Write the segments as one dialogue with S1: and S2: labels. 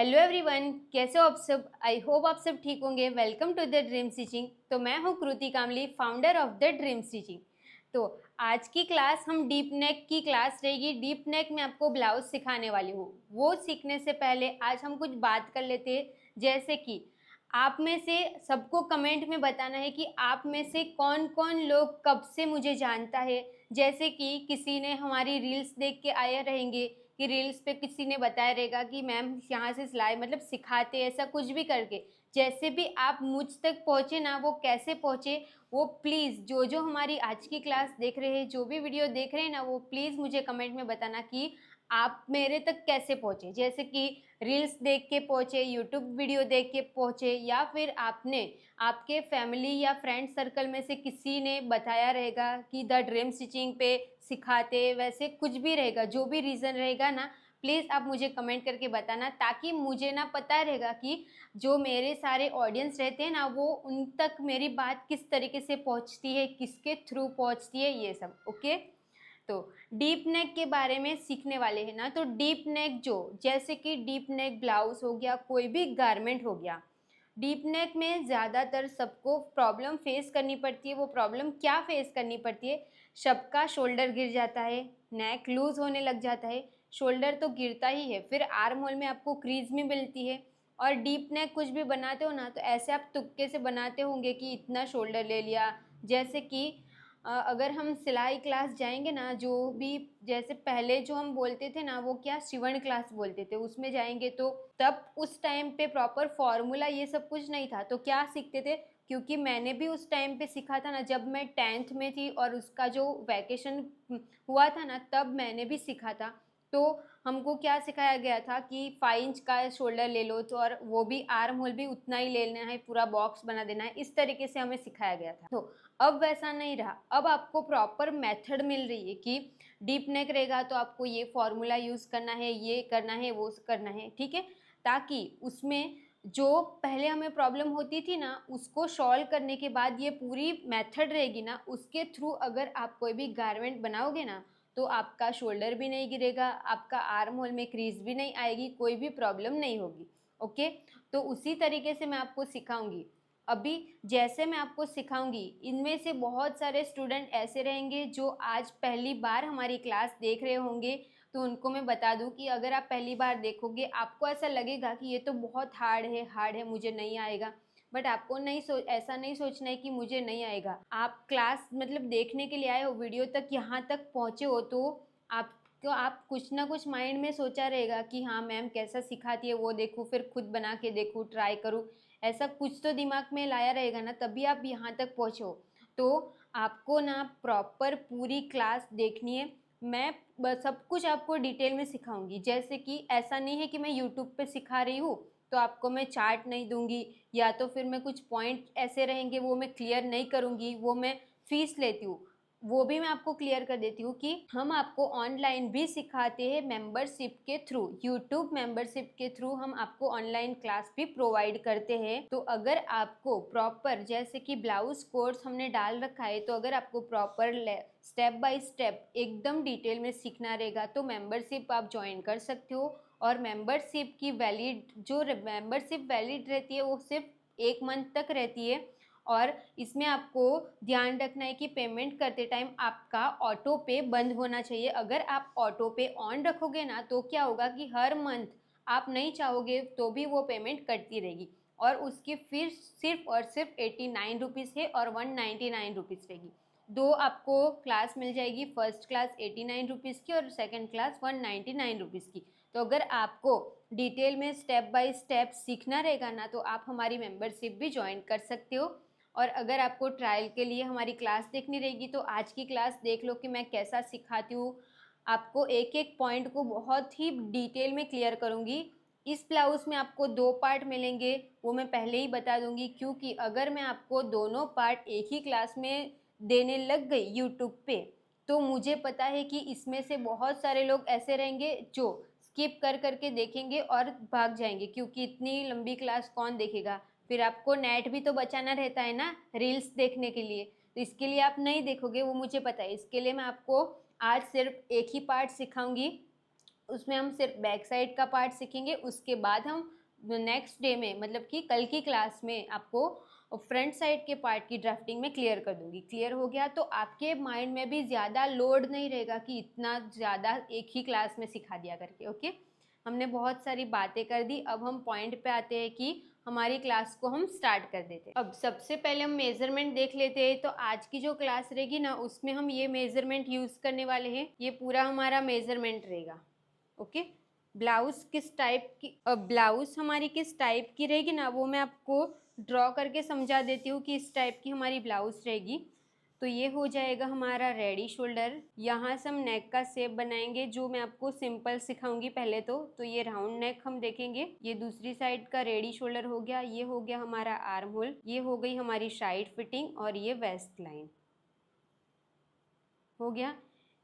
S1: Hello everyone, कैसे हो आप सब। आई होप आप सब ठीक होंगे। Welcome to the Dream Stitching. तो मैं हूं Kriti Kamli, founder of the Dream Stitching. तो आज की क्लास हम डीप नेक की क्लास रहेगी। डीप नेक में आपको ब्लाउज सिखाने वाली हूँ। वो सीखने से पहले आज हम कुछ बात कर लेते हैं, जैसे कि आप में से सबको कमेंट में बताना है कि आप में से कौन कौन लोग कब से मुझे जानता है। जैसे कि किसी ने हमारी रील्स देख के आए रहेंगे कि रील्स पे किसी ने बताया रहेगा कि मैम यहाँ से सिलाई मतलब सिखाते हैं, ऐसा कुछ भी करके। जैसे भी आप मुझ तक पहुँचे ना, वो कैसे पहुँचे वो प्लीज़ जो जो हमारी आज की क्लास देख रहे हैं, जो भी वीडियो देख रहे हैं ना, वो प्लीज़ मुझे कमेंट में बताना कि आप मेरे तक कैसे पहुँचे। जैसे कि रील्स देख के पहुँचे, यूट्यूब वीडियो देख के पहुँचे, या फिर आपने आपके फैमिली या फ्रेंड सर्कल में से किसी ने बताया रहेगा कि द ड्रीम स्टिचिंग पे सिखाते, वैसे कुछ भी रहेगा, जो भी रीज़न रहेगा ना, प्लीज़ आप मुझे कमेंट करके बताना, ताकि मुझे ना पता रहेगा कि जो मेरे सारे ऑडियंस रहते हैं ना, वो उन तक मेरी बात किस तरीके से पहुंचती है, किसके थ्रू पहुंचती है, ये सब। ओके। तो डीप नेक के बारे में सीखने वाले हैं ना। तो डीप नेक जो, जैसे कि डीप नेक ब्लाउज हो गया, कोई भी गारमेंट हो गया, डीप नेक में ज़्यादातर सबको प्रॉब्लम फेस करनी पड़ती है। वो प्रॉब्लम क्या फेस करनी पड़ती है? सबका शोल्डर गिर जाता है, नेक लूज होने लग जाता है। शोल्डर तो गिरता ही है, फिर आर्म होल में आपको क्रीज भी मिलती है। और डीप नेक कुछ भी बनाते हो ना, तो ऐसे आप तुक्के से बनाते होंगे कि इतना शोल्डर ले लिया। जैसे कि अगर हम सिलाई क्लास जाएंगे ना, जो भी जैसे पहले जो हम बोलते थे ना, वो क्या सिवन क्लास बोलते थे, उसमें जाएंगे तो तब उस टाइम पे प्रॉपर फॉर्मूला ये सब कुछ नहीं था। तो क्या सीखते थे, क्योंकि मैंने भी उस टाइम पे सीखा था ना, जब मैं 10th में थी और उसका जो वैकेशन हुआ था ना, तब मैंने भी सीखा था। तो हमको क्या सिखाया गया था कि 5 इंच का शोल्डर ले लो, तो और वो भी आर्म होल भी उतना ही लेना है, पूरा बॉक्स बना देना है, इस तरीके से हमें सिखाया गया था। तो अब वैसा नहीं रहा। अब आपको प्रॉपर मेथड मिल रही है कि डीप नेक रहेगा तो आपको ये फॉर्मूला यूज़ करना है, ये करना है, वो करना है, ठीक है। ताकि उसमें जो पहले हमें प्रॉब्लम होती थी ना, उसको सॉल्व करने के बाद ये पूरी मेथड रहेगी ना, उसके थ्रू अगर आप कोई भी गारमेंट बनाओगे ना, तो आपका शोल्डर भी नहीं गिरेगा, आपका आर्म होल में क्रीज भी नहीं आएगी, कोई भी प्रॉब्लम नहीं होगी। ओके। तो उसी तरीके से मैं आपको सिखाऊंगी। अभी जैसे मैं आपको सिखाऊंगी, इनमें से बहुत सारे स्टूडेंट ऐसे रहेंगे जो आज पहली बार हमारी क्लास देख रहे होंगे। तो उनको मैं बता दूं कि अगर आप पहली बार देखोगे, आपको ऐसा लगेगा कि ये तो बहुत हार्ड है, मुझे नहीं आएगा। बट आपको नहीं ऐसा नहीं सोचना है कि मुझे नहीं आएगा। आप क्लास मतलब देखने के लिए आए हो, वीडियो तक यहाँ तक पहुँचे हो, तो आप कुछ ना कुछ माइंड में सोचा रहेगा कि हाँ मैम कैसा सिखाती है, वो देखूँ, फिर खुद बना के देखूँ, ट्राई करूँ। ऐसा कुछ तो दिमाग में लाया रहेगा ना, तभी आप यहाँ तक पहुँचो। तो आपको ना प्रॉपर पूरी क्लास देखनी है। मैं सब कुछ आपको डिटेल में सिखाऊंगी। जैसे कि ऐसा नहीं है कि मैं यूट्यूब पे सिखा रही हूँ तो आपको मैं चार्ट नहीं दूंगी, या तो फिर मैं कुछ पॉइंट ऐसे रहेंगे वो मैं क्लियर नहीं करूँगी, वो मैं फीस लेती हूँ। वो भी मैं आपको क्लियर कर देती हूँ कि हम आपको ऑनलाइन भी सिखाते हैं मेंबरशिप के थ्रू। यूट्यूब मेंबरशिप के थ्रू हम आपको ऑनलाइन क्लास भी प्रोवाइड करते हैं। तो अगर आपको प्रॉपर, जैसे कि ब्लाउज कोर्स हमने डाल रखा है, तो अगर आपको प्रॉपर स्टेप बाय स्टेप एकदम डिटेल में सीखना रहेगा तो मेंबरशिप आप ज्वाइन कर सकते हो। और मेंबरशिप की वैलिड, जो मेंबरशिप वैलिड रहती है, वो सिर्फ 1 मंथ तक रहती है। और इसमें आपको ध्यान रखना है कि पेमेंट करते टाइम आपका ऑटो पे बंद होना चाहिए। अगर आप ऑटो पे ऑन रखोगे ना, तो क्या होगा कि हर मंथ आप नहीं चाहोगे तो भी वो पेमेंट कटती रहेगी, और उसकी फिर सिर्फ और सिर्फ 89 रुपीज़ है और 199 रुपीज़ रहेगी। दो आपको क्लास मिल जाएगी, फर्स्ट क्लास 89 रुपीज़ की और सेकेंड क्लास 199 रुपीज़ की। तो अगर आपको डिटेल में स्टेप बाय स्टेप सीखना रहेगा ना, तो आप हमारी मेंबरशिप भी ज्वाइन कर सकते हो। और अगर आपको ट्रायल के लिए हमारी क्लास देखनी रहेगी, तो आज की क्लास देख लो कि मैं कैसा सिखाती हूँ। आपको एक एक पॉइंट को बहुत ही डिटेल में क्लियर करूँगी। इस ब्लाउज में आपको 2 पार्ट मिलेंगे, वो मैं पहले ही बता दूंगी, क्योंकि अगर मैं आपको दोनों पार्ट एक ही क्लास में देने लग गई यूट्यूब पे, तो मुझे पता है कि इसमें से बहुत सारे लोग ऐसे रहेंगे जो स्किप कर करके देखेंगे और भाग जाएंगे, क्योंकि इतनी लंबी क्लास कौन देखेगा। फिर आपको नेट भी तो बचाना रहता है ना रील्स देखने के लिए, तो इसके लिए आप नहीं देखोगे, वो मुझे पता है। इसके लिए मैं आपको आज सिर्फ एक ही पार्ट सिखाऊंगी, उसमें हम सिर्फ बैक साइड का पार्ट सीखेंगे। उसके बाद हम नेक्स्ट डे में मतलब कि कल की क्लास में आपको फ्रंट साइड के पार्ट की ड्राफ्टिंग में क्लियर कर दूंगी। क्लियर हो गया तो आपके माइंड में भी ज़्यादा लोड नहीं रहेगा कि इतना ज़्यादा एक ही क्लास में सिखा दिया करके। ओके, हमने बहुत सारी बातें कर दी, अब हम पॉइंट पे आते हैं कि हमारी क्लास को हम स्टार्ट कर देते हैं। अब सबसे पहले हम मेजरमेंट देख लेते हैं। तो आज की जो क्लास रहेगी ना उसमें हम ये मेजरमेंट यूज़ करने वाले हैं। ये पूरा हमारा मेजरमेंट रहेगा। ओके, ब्लाउज किस टाइप की, ब्लाउज हमारी किस टाइप की रहेगी ना वो मैं आपको ड्रॉ करके समझा देती हूँ कि इस टाइप की हमारी ब्लाउज रहेगी। तो ये हो जाएगा हमारा रेडी शोल्डर। यहाँ से हम नेक का शेप बनाएंगे जो मैं आपको सिंपल सिखाऊंगी पहले। तो ये राउंड नेक हम देखेंगे। ये दूसरी साइड का रेडी शोल्डर हो गया। ये हो गया हमारा आर्म होल। ये हो गई हमारी साइड फिटिंग और ये वेस्ट लाइन हो गया।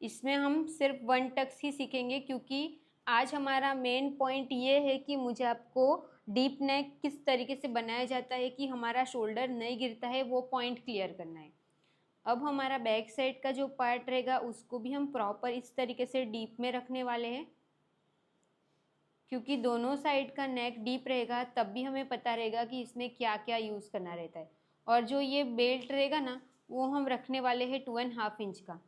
S1: इसमें हम सिर्फ वन टक्स ही सीखेंगे क्योंकि आज हमारा मेन पॉइंट ये है कि मुझे आपको डीप नेक किस तरीके से बनाया जाता है कि हमारा शोल्डर नहीं गिरता है, वो पॉइंट क्लियर करना है। अब हमारा बैक साइड का जो पार्ट रहेगा उसको भी हम प्रॉपर इस तरीके से डीप में रखने वाले हैं क्योंकि दोनों साइड का नेक डीप रहेगा तब भी हमें पता रहेगा कि इसमें क्या क्या यूज़ करना रहता है। और जो ये बेल्ट रहेगा ना वो हम रखने वाले हैं 2.5 इंच का।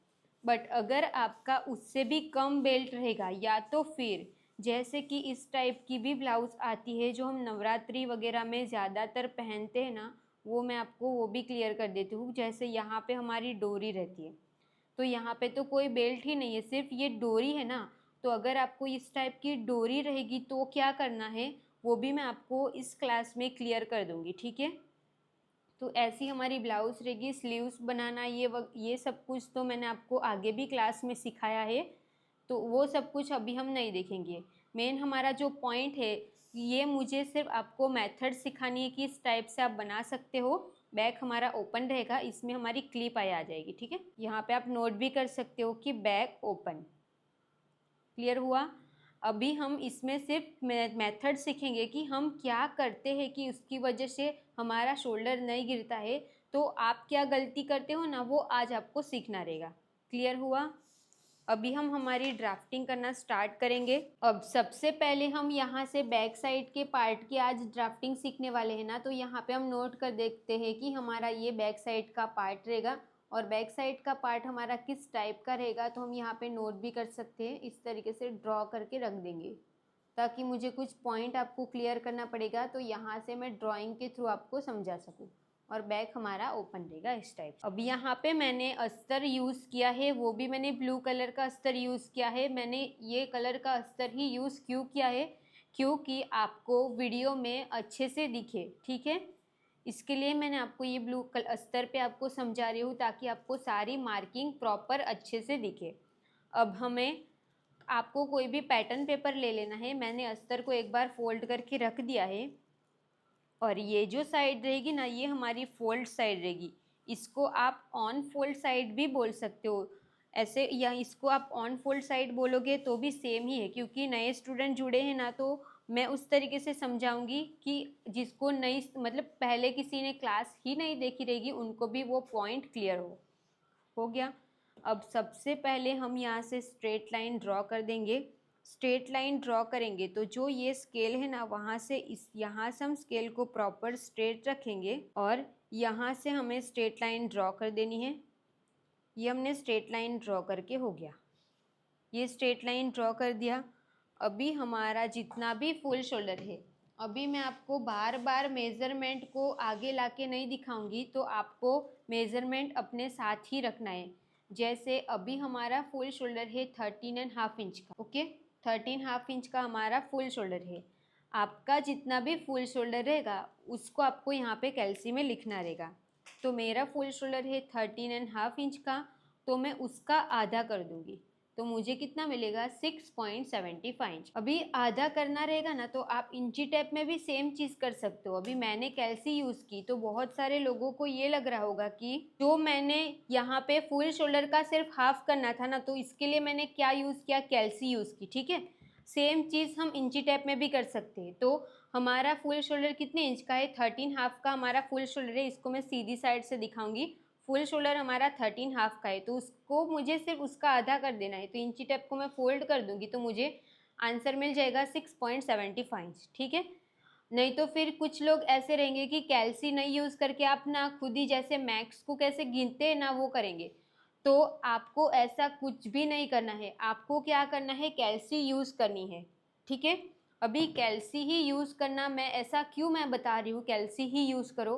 S1: बट अगर आपका उससे भी कम बेल्ट रहेगा या तो फिर जैसे कि इस टाइप की भी ब्लाउज आती है जो हम नवरात्रि वगैरह में ज़्यादातर पहनते हैं ना, वो मैं आपको वो भी क्लियर कर देती हूँ। जैसे यहाँ पे हमारी डोरी रहती है तो यहाँ पे तो कोई बेल्ट ही नहीं है, सिर्फ ये डोरी है ना। तो अगर आपको इस टाइप की डोरी रहेगी तो क्या करना है वो भी मैं आपको इस क्लास में क्लियर कर दूँगी, ठीक है। तो ऐसी हमारी ब्लाउज रहेगी। स्लीव्स बनाना ये सब कुछ तो मैंने आपको आगे भी क्लास में सिखाया है, तो वो सब कुछ अभी हम नहीं देखेंगे। मेन हमारा जो पॉइंट है ये मुझे सिर्फ आपको मेथड सिखानी है कि इस टाइप से आप बना सकते हो। बैक हमारा ओपन रहेगा, इसमें हमारी क्लिप आ जाएगी, ठीक है। यहाँ पे आप नोट भी कर सकते हो कि बैक ओपन। क्लियर हुआ। अभी हम इसमें सिर्फ मेथड सीखेंगे कि हम क्या करते हैं कि उसकी वजह से हमारा शोल्डर नहीं गिरता है। तो आप क्या गलती करते हो ना वो आज आपको सीखना रहेगा। क्लियर हुआ। अभी हम हमारी ड्राफ्टिंग करना स्टार्ट करेंगे। अब सबसे पहले हम यहाँ से बैक साइड के पार्ट की आज ड्राफ्टिंग सीखने वाले हैं ना। तो यहाँ पे हम नोट कर देखते हैं कि हमारा ये बैक साइड का पार्ट रहेगा और बैक साइड का पार्ट हमारा किस टाइप का रहेगा। तो हम यहाँ पे नोट भी कर सकते हैं, इस तरीके से ड्रॉ करके रख देंगे ताकि मुझे कुछ पॉइंट आपको क्लियर करना पड़ेगा तो यहाँ से मैं ड्राइंग के थ्रू आपको समझा सकूँ। और बैक हमारा ओपन रहेगा इस टाइप। अब यहाँ पे मैंने अस्तर यूज़ किया है, वो भी मैंने ब्लू कलर का अस्तर यूज़ किया है। मैंने ये कलर का अस्तर ही यूज़ क्यों किया है क्योंकि आपको वीडियो में अच्छे से दिखे, ठीक है। इसके लिए मैंने आपको ये ब्लू अस्तर पे आपको समझा रही हूँ ताकि आपको सारी मार्किंग प्रॉपर अच्छे से दिखे। अब हमें आपको कोई भी पैटर्न पेपर ले लेना है। मैंने अस्तर को एक बार फोल्ड करके रख दिया है और ये जो साइड रहेगी ना ये हमारी फोल्ड साइड रहेगी। इसको आप ऑन फोल्ड साइड भी बोल सकते हो ऐसे, या इसको आप ऑन फोल्ड साइड बोलोगे तो भी सेम ही है क्योंकि नए स्टूडेंट जुड़े हैं ना। तो मैं उस तरीके से समझाऊंगी कि जिसको नई मतलब पहले किसी ने क्लास ही नहीं देखी रहेगी उनको भी वो पॉइंट क्लियर हो गया। अब सबसे पहले हम यहाँ से स्ट्रेट लाइन ड्रॉ कर देंगे। स्ट्रेट लाइन ड्रॉ करेंगे तो जो ये स्केल है ना वहाँ से यहाँ से हम स्केल को प्रॉपर स्ट्रेट रखेंगे और यहाँ से हमें स्ट्रेट लाइन ड्रॉ कर देनी है। ये हमने स्ट्रेट लाइन ड्रॉ करके हो गया। ये स्ट्रेट लाइन ड्रॉ कर दिया। अभी हमारा जितना भी फुल शोल्डर है, अभी मैं आपको बार बार मेज़रमेंट को आगे लाके नहीं दिखाऊंगी तो आपको मेज़रमेंट अपने साथ ही रखना है। जैसे अभी हमारा फुल शोल्डर है 13.5 इंच का। ओके, 13.5 इंच का हमारा फुल शोल्डर है। आपका जितना भी फुल शोल्डर रहेगा उसको आपको यहाँ पे कैल्सी में लिखना रहेगा। तो मेरा फुल शोल्डर है 13.5 इंच का, तो मैं उसका आधा कर दूंगी तो मुझे कितना मिलेगा 6.75 इंच। अभी आधा करना रहेगा ना तो आप इंची टेप में भी सेम चीज़ कर सकते हो। अभी मैंने कैल्सी यूज़ की तो बहुत सारे लोगों को ये लग रहा होगा कि जो मैंने यहाँ पे फुल शोल्डर का सिर्फ हाफ करना था ना तो इसके लिए मैंने क्या यूज़ किया, कैल्सी यूज़ की, ठीक है। सेम चीज़ हम इंची टेप में भी कर सकते हैं। तो हमारा फुल शोल्डर कितने इंच का है, 13.5 का हमारा फुल शोल्डर है। इसको मैं सीधी साइड से दिखाऊंगी। फुल शोल्डर हमारा 13.5 का है तो उसको मुझे सिर्फ उसका आधा कर देना है। तो इंची टेप को मैं फोल्ड कर दूंगी तो मुझे आंसर मिल जाएगा 6.75, ठीक है। नहीं तो फिर कुछ लोग ऐसे रहेंगे कि कैल्सी नहीं यूज़ करके आप ना खुद ही जैसे मैक्स को कैसे गिनते हैं ना वो करेंगे। तो आपको ऐसा कुछ भी नहीं करना है, आपको क्या करना है, कैल्सी यूज़ करनी है, ठीक है। अभी कैल्सी ही यूज़ करना, मैं ऐसा क्यों मैं बता रही हूँ कैल्सी ही यूज़ करो।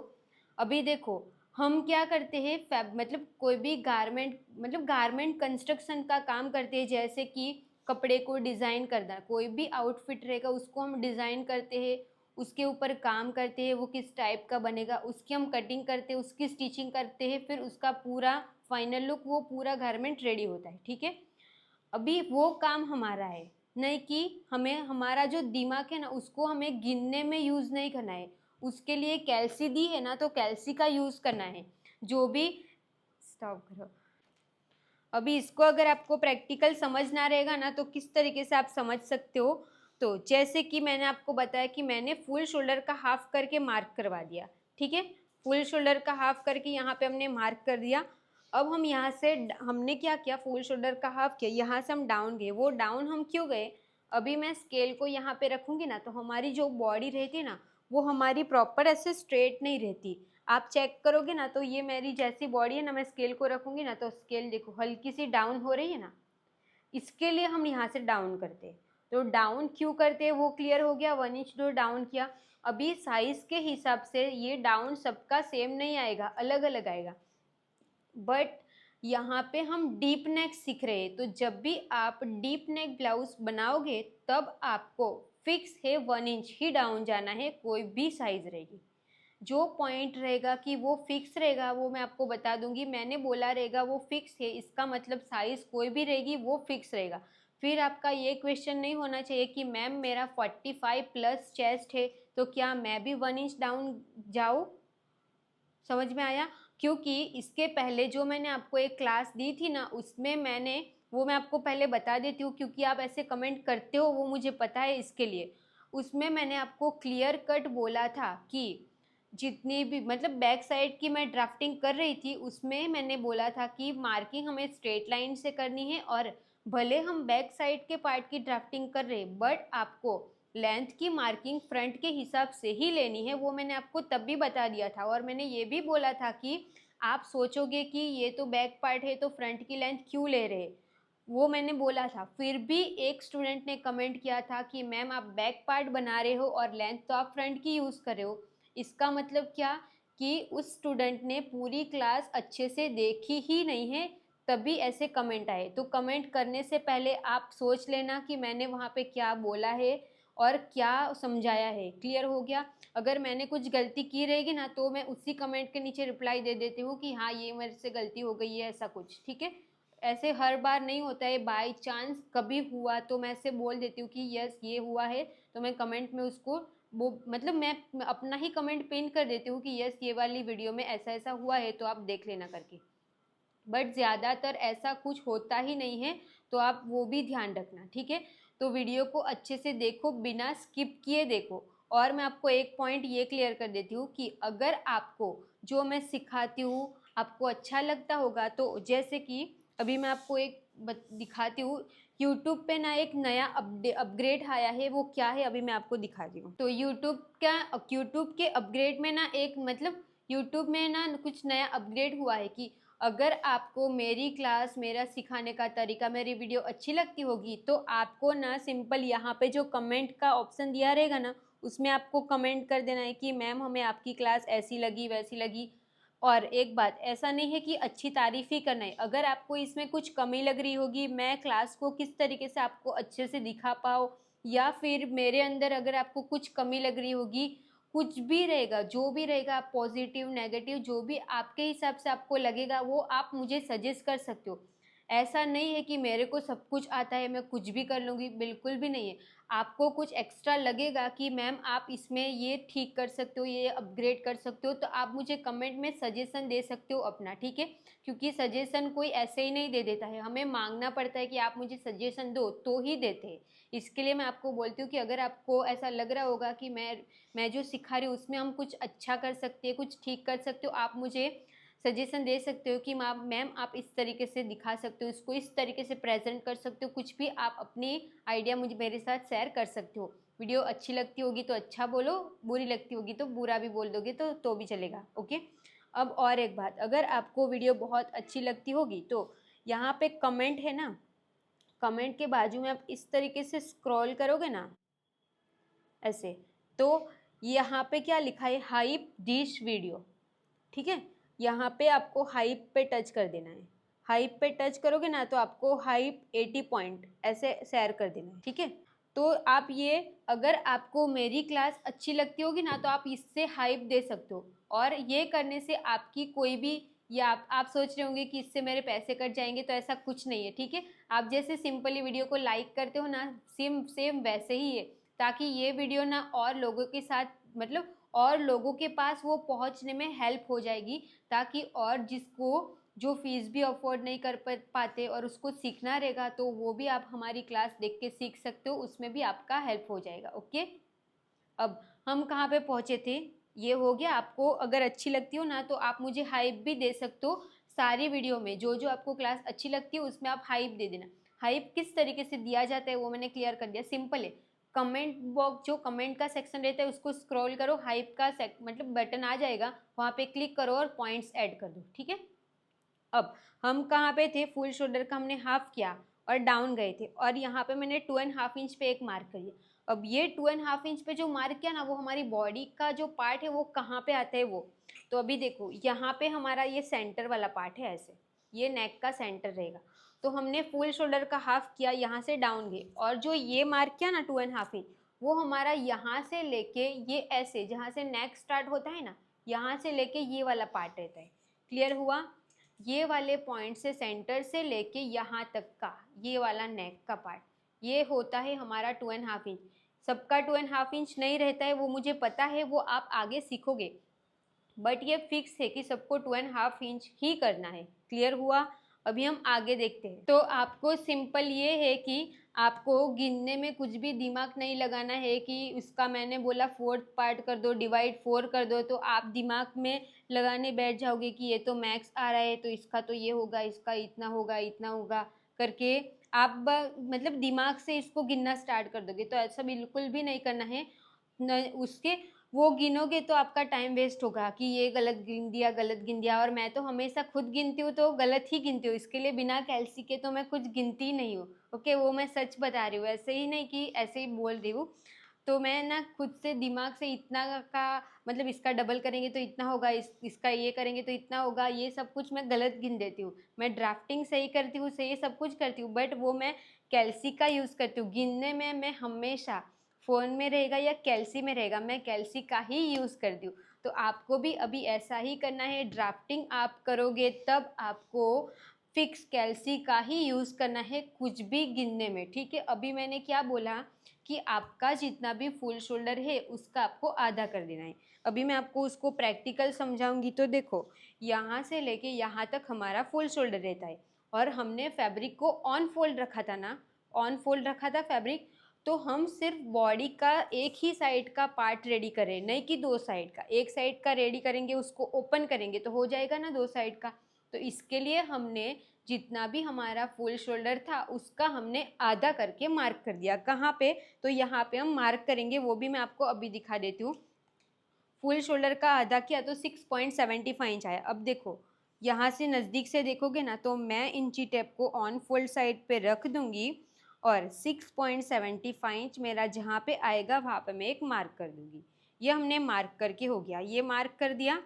S1: अभी देखो हम क्या करते हैं, मतलब कोई भी गारमेंट, मतलब गारमेंट कंस्ट्रक्शन का काम करते हैं, जैसे कि कपड़े को डिज़ाइन करना, कोई भी आउटफिट रहेगा उसको हम डिज़ाइन करते हैं, उसके ऊपर काम करते हैं, वो किस टाइप का बनेगा उसकी हम कटिंग करते हैं, उसकी स्टिचिंग करते हैं, फिर उसका पूरा फाइनल लुक, वो पूरा गारमेंट रेडी होता है, ठीक है। अभी वो काम हमारा है, नहीं कि हमें हमारा जो दिमाग है ना उसको हमें गिनने में यूज़ नहीं करना है। उसके लिए कैल्सी दी है ना, तो कैल्सी का यूज़ करना है। जो भी, स्टॉप करो। अभी इसको अगर आपको प्रैक्टिकल समझ ना रहेगा ना तो किस तरीके से आप समझ सकते हो। तो जैसे कि मैंने आपको बताया कि मैंने फुल शोल्डर का हाफ करके मार्क करवा दिया, ठीक है। फुल शोल्डर का हाफ करके यहाँ पे हमने मार्क कर दिया। अब हम यहाँ से हमने क्या किया, फुल शोल्डर का हाफ किया, यहाँ से हम डाउन गए। वो डाउन हम क्यों गए, अभी मैं स्केल को यहाँ पे रखूँगी ना तो हमारी जो बॉडी रहती है ना वो हमारी प्रॉपर ऐसे स्ट्रेट नहीं रहती। आप चेक करोगे ना तो ये मेरी जैसी बॉडी है ना, मैं स्केल को रखूँगी ना तो स्केल देखो हल्की सी डाउन हो रही है ना, इसके लिए हम यहाँ से डाउन करते हैं। तो डाउन क्यों करते हैं वो क्लियर हो गया, 1 इंच जो डाउन किया। अभी साइज के हिसाब से ये डाउन सबका सेम नहीं आएगा, अलग अलग आएगा। बट यहाँ पे हम डीप नेक सीख रहे हैं, तो जब भी आप डीप नेक ब्लाउज बनाओगे तब आपको फिक्स है 1 इंच ही डाउन जाना है, कोई भी साइज रहेगी। जो पॉइंट रहेगा कि वो फिक्स रहेगा वो मैं आपको बता दूंगी, मैंने बोला रहेगा वो फिक्स है, इसका मतलब साइज़ कोई भी रहेगी वो फिक्स रहेगा। फिर आपका ये क्वेश्चन नहीं होना चाहिए कि मैम मेरा 45 प्लस चेस्ट है तो क्या मैं भी 1 इंच डाउन जाऊँ। समझ में आया। क्योंकि इसके पहले जो मैंने आपको एक क्लास दी थी ना उसमें मैंने, वो मैं आपको पहले बता देती हूँ क्योंकि आप ऐसे कमेंट करते हो वो मुझे पता है, इसके लिए उसमें मैंने आपको क्लियर कट बोला था कि जितनी भी मतलब बैक साइड की मैं ड्राफ्टिंग कर रही थी उसमें मैंने बोला था कि मार्किंग हमें स्ट्रेट लाइन से करनी है, और भले हम बैक साइड के पार्ट की ड्राफ्टिंग कर रहे हैं बट आपको लेंथ की मार्किंग फ्रंट के हिसाब से ही लेनी है, वो मैंने आपको तब भी बता दिया था। और मैंने ये भी बोला था कि आप सोचोगे कि ये तो बैक पार्ट है तो फ्रंट की लेंथ क्यों ले रहे, वो मैंने बोला था। फिर भी एक स्टूडेंट ने कमेंट किया था कि मैम आप बैक पार्ट बना रहे हो और लेंथ तो आप फ्रंट की यूज़ कर रहे हो। इसका मतलब क्या कि उस स्टूडेंट ने पूरी क्लास अच्छे से देखी ही नहीं है, तभी ऐसे कमेंट आए। तो कमेंट करने से पहले आप सोच लेना कि मैंने वहाँ पे क्या बोला है और क्या समझाया है। क्लियर हो गया। अगर मैंने कुछ गलती की रहेगी ना तो मैं उसी कमेंट के नीचे रिप्लाई दे देती हूँ कि हाँ ये मेरे से गलती हो गई है, ऐसा कुछ, ठीक है। ऐसे हर बार नहीं होता है, बाई चांस कभी हुआ तो मैं ऐसे बोल देती हूँ कि यस ये हुआ है, तो मैं कमेंट में उसको वो मतलब मैं अपना ही कमेंट पिन कर देती हूँ कि यस ये वाली वीडियो में ऐसा ऐसा हुआ है तो आप देख लेना करके। बट ज़्यादातर ऐसा कुछ होता ही नहीं है, तो आप वो भी ध्यान रखना, ठीक है। तो वीडियो को अच्छे से देखो, बिना स्किप किए देखो। और मैं आपको एक पॉइंट ये क्लियर कर देती हूँ कि अगर आपको जो मैं सिखाती हूँ आपको अच्छा लगता होगा, तो जैसे कि अभी मैं आपको एक दिखाती हूँ। यूट्यूब पे ना एक नया अपग्रेड आया है, वो क्या है अभी मैं आपको दिखाती हूँ। तो यूट्यूब के अपग्रेड में ना एक मतलब यूट्यूब में ना कुछ नया अपग्रेड हुआ है कि अगर आपको मेरी क्लास, मेरा सिखाने का तरीका, मेरी वीडियो अच्छी लगती होगी तो आपको ना सिंपल यहाँ पे जो कमेंट का ऑप्शन दिया रहेगा ना उसमें आपको कमेंट कर देना है कि मैम हमें आपकी क्लास ऐसी लगी वैसी लगी। और एक बात, ऐसा नहीं है कि अच्छी तारीफ ही करना है, अगर आपको इसमें कुछ कमी लग रही होगी, मैं क्लास को किस तरीके से आपको अच्छे से दिखा पाओ, या फिर मेरे अंदर अगर आपको कुछ कमी लग रही होगी, कुछ भी रहेगा, जो भी रहेगा, आप पॉजिटिव नेगेटिव जो भी आपके हिसाब से आपको लगेगा वो आप मुझे सजेस्ट कर सकते हो। ऐसा नहीं है कि मेरे को सब कुछ आता है मैं कुछ भी कर लूँगी, बिल्कुल भी नहीं है। आपको कुछ एक्स्ट्रा लगेगा कि मैम आप इसमें ये ठीक कर सकते हो, ये अपग्रेड कर सकते हो, तो आप मुझे कमेंट में सजेशन दे सकते हो अपना, ठीक है। क्योंकि सजेशन कोई ऐसे ही नहीं दे देता है, हमें मांगना पड़ता है कि आप मुझे सजेशन दो तो ही देते हैं। इसके लिए मैं आपको बोलती हूँ कि अगर आपको ऐसा लग रहा होगा कि मैं जो सिखा रही हूँ उसमें हम कुछ अच्छा कर सकते हैं, कुछ ठीक कर सकते हो, आप मुझे सजेशन दे सकते हो कि मैम आप इस तरीके से दिखा सकते हो, इसको इस तरीके से प्रेजेंट कर सकते हो, कुछ भी आप अपनी आइडिया मुझे मेरे साथ शेयर कर सकते हो। वीडियो अच्छी लगती होगी तो अच्छा बोलो, बुरी लगती होगी तो बुरा भी बोल दोगे तो भी चलेगा। ओके, अब और एक बात, अगर आपको वीडियो बहुत अच्छी लगती होगी तो यहाँ पे कमेंट है ना, कमेंट के बाजू में आप इस तरीके से स्क्रॉल करोगे ना ऐसे, तो यहाँ पे क्या लिखा है, हाइप दिस वीडियो। ठीक है, यहाँ पे आपको हाइप पे टच कर देना है। हाइप पे टच करोगे ना तो आपको हाइप 80 पॉइंट ऐसे शेयर कर देना है। ठीक है, तो आप ये, अगर आपको मेरी क्लास अच्छी लगती होगी ना तो आप इससे हाइप दे सकते हो, और ये करने से आपकी कोई भी, या आप सोच रहे होंगे कि इससे मेरे पैसे कट जाएंगे, तो ऐसा कुछ नहीं है। ठीक है, आप जैसे सिंपली वीडियो को लाइक करते हो ना, सेम सेम वैसे ही है, ताकि ये वीडियो ना और लोगों के साथ, मतलब और लोगों के पास वो पहुंचने में हेल्प हो जाएगी, ताकि और जिसको जो फीस भी अफोर्ड नहीं कर पाते और उसको सीखना रहेगा, तो वो भी आप हमारी क्लास देख के सीख सकते हो, उसमें भी आपका हेल्प हो जाएगा। ओके, अब हम कहाँ पे पहुँचे थे, ये हो गया। आपको अगर अच्छी लगती हो ना तो आप मुझे हाइप भी दे सकते हो। सारी वीडियो में जो जो आपको क्लास अच्छी लगती है उसमें आप हाइप दे देना। हाइप किस तरीके से दिया जाता है वो मैंने क्लियर कर दिया, सिंपल है। कमेंट बॉक्स, जो कमेंट का सेक्शन रहता है उसको स्क्रॉल करो, हाइप का मतलब बटन आ जाएगा, वहाँ पे क्लिक करो और पॉइंट्स ऐड कर दो। ठीक है, अब हम कहाँ पे थे, फुल शोल्डर का हमने हाफ किया और डाउन गए थे, और यहाँ पे मैंने 2.5 इंच पे एक मार्क करिए। अब ये 2.5 इंच पे जो मार्क किया ना, वो हमारी बॉडी का जो पार्ट है वो कहाँ पे आता है वो, तो अभी देखो यहाँ पे हमारा ये सेंटर वाला पार्ट है, ऐसे ये नेक का सेंटर रहेगा। तो हमने फुल शोल्डर का हाफ किया, यहाँ से डाउन गए, और जो ये मार्क किया ना 2.5 इंच, वो हमारा यहाँ से लेके ये ऐसे, जहाँ से नेक स्टार्ट होता है ना, यहाँ से लेके ये वाला पार्ट रहता है। क्लियर हुआ, ये वाले पॉइंट से, सेंटर से लेके यहाँ तक का ये वाला नेक का पार्ट, ये होता है हमारा 2.5 इंच। सबका 2.5 इंच नहीं रहता है, वो मुझे पता है, वो आप आगे सीखोगे, बट ये फिक्स है कि सबको 2.5 इंच ही करना है। क्लियर हुआ, अभी हम आगे देखते हैं। तो आपको सिंपल ये है कि आपको गिनने में कुछ भी दिमाग नहीं लगाना है कि उसका मैंने बोला 4th पार्ट कर दो, डिवाइड 4 कर दो, तो आप दिमाग में लगाने बैठ जाओगे कि ये तो मैक्स आ रहा है तो इसका तो ये होगा, इसका इतना होगा करके आप मतलब दिमाग से इसको गिनना स्टार्ट कर दोगे, तो ऐसा बिल्कुल भी नहीं करना है। न उसके वो गिनोगे तो आपका टाइम वेस्ट होगा कि ये गलत गिन दिया, और मैं तो हमेशा खुद गिनती हूँ तो गलत ही गिनती हूँ, इसके लिए बिना कैलसी के तो मैं कुछ गिनती ही नहीं हूँ। ओके, वो मैं सच बता रही हूँ, ऐसे ही नहीं कि ऐसे ही बोल रही हूँ। तो मैं ना खुद से दिमाग से इतना का, मतलब इसका डबल करेंगे तो इतना होगा, इसका ये करेंगे तो इतना होगा, ये सब कुछ मैं गलत गिन देती हूँ। मैं ड्राफ्टिंग सही करती हूँ, सही सब कुछ करती हूँ, बट वो मैं कैलसी का यूज़ करती हूँ गिनने में। मैं हमेशा फ़ोन में रहेगा या कैलसी में रहेगा, मैं कैलसी का ही यूज़ करती हूँ। तो आपको भी अभी ऐसा ही करना है, ड्राफ्टिंग आप करोगे तब आपको फिक्स कैलसी का ही यूज़ करना है कुछ भी गिनने में। ठीक है, अभी मैंने क्या बोला कि आपका जितना भी फुल शोल्डर है उसका आपको आधा कर देना है। अभी मैं आपको उसको प्रैक्टिकल समझाऊंगी। तो देखो, यहाँ से लेके यहाँ तक हमारा फुल शोल्डर रहता है, और हमने फैब्रिक को ऑन फोल्ड रखा था ना, ऑन फोल्ड रखा था फैब्रिक, तो हम सिर्फ बॉडी का एक ही साइड का पार्ट रेडी करें, नहीं कि दो साइड का। एक साइड का रेडी करेंगे, उसको ओपन करेंगे तो हो जाएगा ना दो साइड का। तो इसके लिए हमने जितना भी हमारा फुल शोल्डर था उसका हमने आधा करके मार्क कर दिया। कहाँ पे, तो यहाँ पे हम मार्क करेंगे, वो भी मैं आपको अभी दिखा देती हूँ। फुल शोल्डर का आधा किया तो 6.75 इंच आया। अब देखो, यहाँ से नज़दीक से देखोगे ना तो मैं इंची टेप को ऑन फोल्ड साइड पे रख दूँगी, और 6.75 इंच मेरा जहाँ पे आएगा वहाँ पे मैं एक मार्क कर दूँगी। ये हमने मार्क करके हो गया, ये मार्क कर दिया।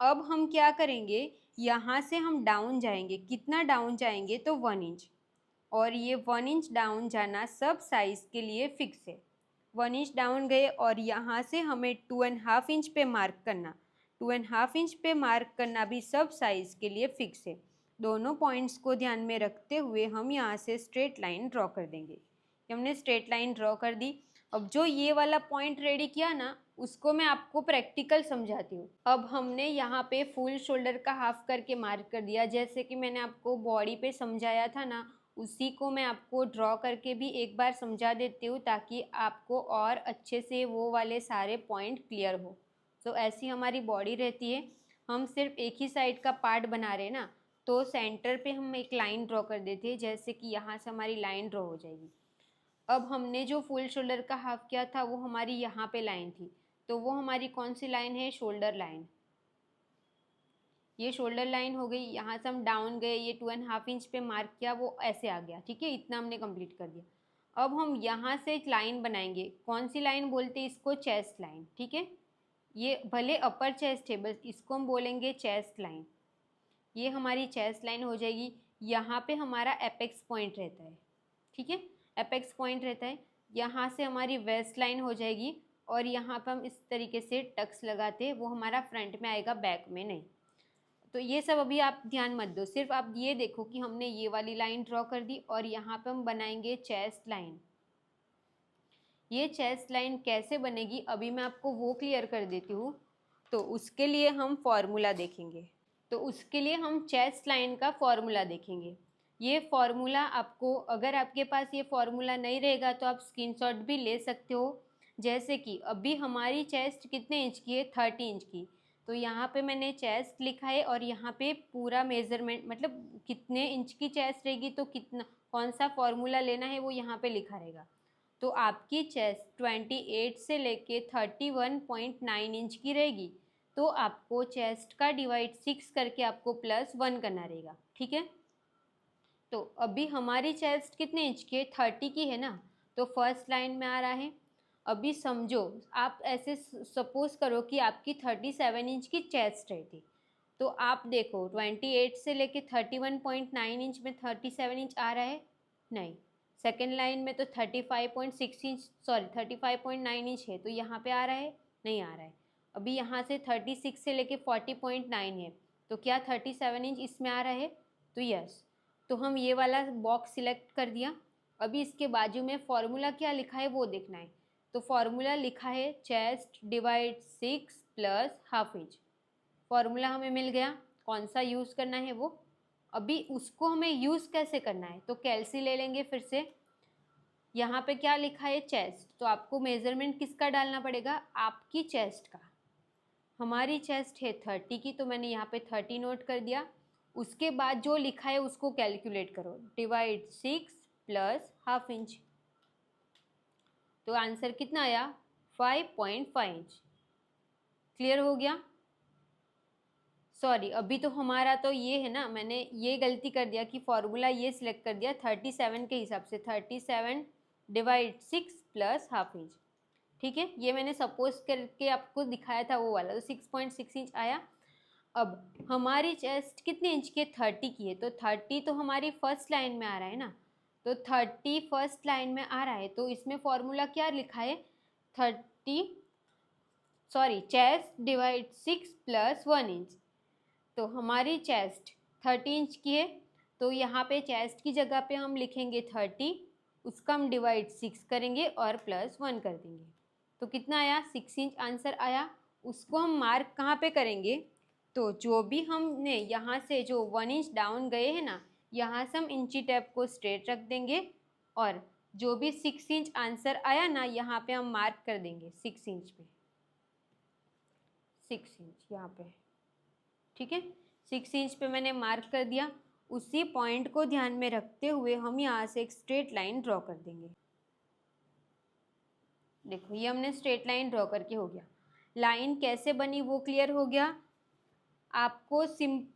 S1: अब हम क्या करेंगे, यहाँ से हम डाउन जाएंगे, कितना डाउन जाएंगे तो 1 इंच, और ये 1 इंच डाउन जाना सब साइज़ के लिए फिक्स है। 1 इंच डाउन गए, और यहाँ से हमें 2.5 इंच पे मार्क करना, 2.5 इंच पे मार्क करना भी सब साइज़ के लिए फिक्स है। दोनों पॉइंट्स को ध्यान में रखते हुए हम यहाँ से स्ट्रेट लाइन ड्रॉ कर देंगे। हमने स्ट्रेट लाइन ड्रॉ कर दी। अब जो ये वाला पॉइंट रेडी किया ना, उसको मैं आपको प्रैक्टिकल समझाती हूँ। अब हमने यहाँ पे फुल शोल्डर का हाफ करके मार्क कर दिया, जैसे कि मैंने आपको बॉडी पे समझाया था ना, उसी को मैं आपको ड्रॉ करके भी एक बार समझा देती हूँ, ताकि आपको और अच्छे से वो वाले सारे पॉइंट क्लियर हो। तो ऐसी हमारी बॉडी रहती है। हम सिर्फ एक ही साइड का पार्ट बना रहे हैं ना, तो सेंटर पे हम एक लाइन ड्रॉ कर देते हैं, जैसे कि यहाँ से हमारी लाइन ड्रॉ हो जाएगी। अब हमने जो फुल शोल्डर का हाफ किया था वो हमारी यहाँ पे लाइन थी, तो वो हमारी कौन सी लाइन है, शोल्डर लाइन। ये शोल्डर लाइन हो गई। यहाँ से हम डाउन गए, ये 2.5 इंच पे मार्क किया, वो ऐसे आ गया, ठीक है, इतना हमने कंप्लीट कर दिया। अब हम यहाँ से एक लाइन बनाएंगे, कौन सी लाइन बोलते हैं इसको, चेस्ट लाइन, ठीक है। ये भले अपर चेस्ट है, बस इसको हम बोलेंगे चेस्ट लाइन। ये हमारी चेस्ट लाइन हो जाएगी। यहाँ पे हमारा एपेक्स पॉइंट रहता है, ठीक है, एपेक्स पॉइंट रहता है। यहाँ से हमारी वेस्ट लाइन हो जाएगी, और यहाँ पर हम इस तरीके से टक्स लगाते हैं, वो हमारा फ्रंट में आएगा, बैक में नहीं। तो ये सब अभी आप ध्यान मत दो, सिर्फ आप ये देखो कि हमने ये वाली लाइन ड्रॉ कर दी, और यहाँ पे हम बनाएंगे चेस्ट लाइन। ये चेस्ट लाइन कैसे बनेगी अभी मैं आपको वो क्लियर कर देती हूँ। तो उसके लिए हम फॉर्मूला देखेंगे, तो उसके लिए हम चेस्ट लाइन का फॉर्मूला देखेंगे। ये फॉर्मूला आपको, अगर आपके पास ये फॉर्मूला नहीं रहेगा तो आप स्क्रीनशॉट भी ले सकते हो। जैसे कि अभी हमारी चेस्ट कितने इंच की है, 30 इंच की। तो यहाँ पे मैंने चेस्ट लिखा है, और यहाँ पे पूरा मेज़रमेंट, मतलब कितने इंच की चेस्ट रहेगी तो कितना, कौन सा फॉर्मूला लेना है वो यहाँ पे लिखा रहेगा। तो आपकी चेस्ट 28 से लेके 31.9 इंच की रहेगी, तो आपको चेस्ट का डिवाइड 6 करके आपको +1 करना रहेगा, ठीक है। तो अभी हमारी चेस्ट कितने इंच की है, 30 की है ना, तो फर्स्ट लाइन में आ रहा है। अभी समझो, आप ऐसे सपोज करो कि आपकी 37 इंच की चेस्ट रहती, तो आप देखो 28 से लेके 31.9 इंच में 37 इंच आ रहा है, नहीं। सेकेंड लाइन में तो 35.6 इंच, सॉरी 35.9 इंच है, तो यहाँ पे आ रहा है, नहीं आ रहा है। अभी यहाँ से 36 से लेके 40.9 है, तो क्या 37 इंच इसमें आ रहा है, तो यस। तो हम ये वाला बॉक्स सिलेक्ट कर दिया। अभी इसके बाजू में फॉर्मूला क्या लिखा है वो देखना है। तो फॉर्मूला लिखा है चेस्ट डिवाइड 6 + ½ इंच। फॉर्मूला हमें मिल गया, कौन सा यूज़ करना है वो। अभी उसको हमें यूज़ कैसे करना है, तो कैलसी ले लेंगे फिर से। यहाँ पे क्या लिखा है, चेस्ट, तो आपको मेज़रमेंट किसका डालना पड़ेगा, आपकी चेस्ट का। हमारी चेस्ट है 30 की, तो मैंने यहाँ पे 30 नोट कर दिया। उसके बाद जो लिखा है उसको कैलकुलेट करो, डिवाइड 6 + ½ इंच। तो आंसर कितना आया, 5.5 इंच। क्लियर हो गया। सॉरी, अभी तो हमारा तो ये है ना, मैंने ये गलती कर दिया कि फॉर्मूला ये सिलेक्ट कर दिया 37 के हिसाब से, 37 डिवाइड 6 + ½ इंच, ठीक है। ये मैंने सपोज करके आपको दिखाया था वो वाला, तो 6.6 इंच आया। अब हमारी चेस्ट कितने इंच की है, 30 की है, तो 30 तो हमारी फर्स्ट लाइन में आ रहा है ना, तो 30 फर्स्ट लाइन में आ रहा है, तो इसमें फॉर्मूला क्या लिखा है, 30, सॉरी, चेस्ट डिवाइड 6 + 1 इंच। तो हमारी चेस्ट 30 इंच की है, तो यहाँ पे चेस्ट की जगह पे हम लिखेंगे 30, उसका हम डिवाइड 6 करेंगे और +1 कर देंगे, तो कितना आया, 6 इंच आंसर आया। उसको हम मार्क कहाँ पे करेंगे, तो जो भी हमने यहाँ से जो 1 इंच डाउन गए हैं ना, यहाँ से हम इंची टेप को स्ट्रेट रख देंगे, और जो भी 6 इंच आंसर आया ना, यहाँ पे हम मार्क कर देंगे 6 इंच पे, 6 इंच यहाँ पे, ठीक है। 6 इंच पे मैंने मार्क कर दिया। उसी पॉइंट को ध्यान में रखते हुए हम यहाँ से एक स्ट्रेट लाइन ड्रॉ कर देंगे। देखो ये हमने स्ट्रेट लाइन ड्रॉ करके हो गया। लाइन कैसे बनी वो क्लियर हो गया आपको।